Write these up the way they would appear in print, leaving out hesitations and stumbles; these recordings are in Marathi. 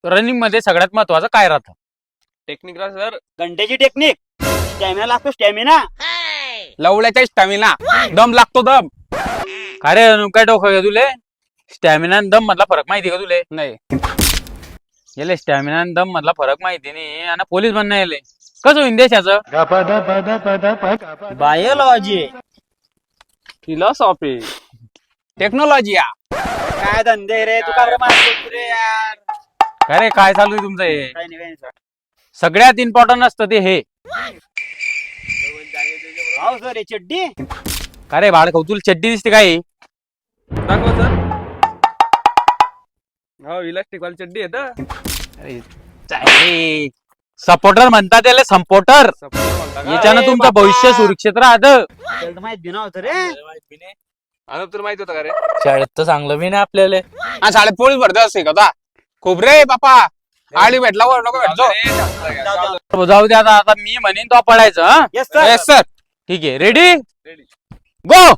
रनिंग मध्ये सगळ्यात महत्वाचं काय राहतं? Technique sir. घंटेची टेक्निक, स्टॅमिना लागतो स्टॅमिना. लवड्याचा स्टॅमिना, दम लागतो दम. अरे काय डोकं का तुले? स्टॅमिना आणि दम मधला फरक माहिती का तुले? नाही. याले स्टॅमिना आणि दम मधला फरक माहिती नाही आणि पोलीस बनणं याले कसं होईन देशाचं? बायोलॉजी. फिलॉसॉफी. टेक्नॉलॉजी. काय धंदे रे तू, का बरं मारतो रे यार? काय रे काय चालू आहे तुमचं हे? काही नाही, काही नाही sir. सगळ्यात इम्पॉर्टंट असतं ते हे. हाव सर, हे चड्डी. का रे बाळ खाऊ तुला चड्डी दिसते काय? दाखव सर. हो, इलास्टिक वाली चड्डी आहे तर. सपोर्टर म्हणतात त्याला सपोर्टर. याच्यानं तुमचं भविष्य सुरक्षित राहतं. त्याला तर माहित बी नव्हतं रे. आता तुला माहित होतं का रे? शाळेत तर चांगलं मी नाही आपल्याला. हा, शाळेत पोलीस भरती असते का आता? खूप रे बापा. आडी भेटला वर नको भेटतो. जाऊ दे आता मी म्हणेन तो पडायचं. हा येस सर. Yes sir. ठीक आहे, रेडी Ready. गो.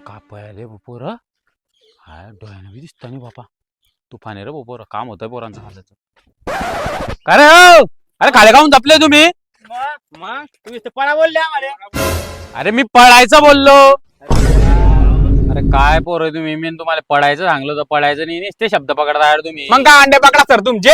का पळाले पोर? हा डोळ्यानं बी दिसत नाही बापा. तुफान आहे रे पोर, काम होतंय पोरांचं हालाचं. अरे हो, अरे खाले खाऊन जपले तुम्ही? मग तुम्ही तर पळा बोलले आम्हाला. अरे मी पळायचं बोललो. अरे काय पोर तुम्ही? मी तुम्हाला पळायचं सांगलं तर पळायचं नाही, ते शब्द पकडता यार तुम्ही. मग काय अंडे पकडा सर तुमचे?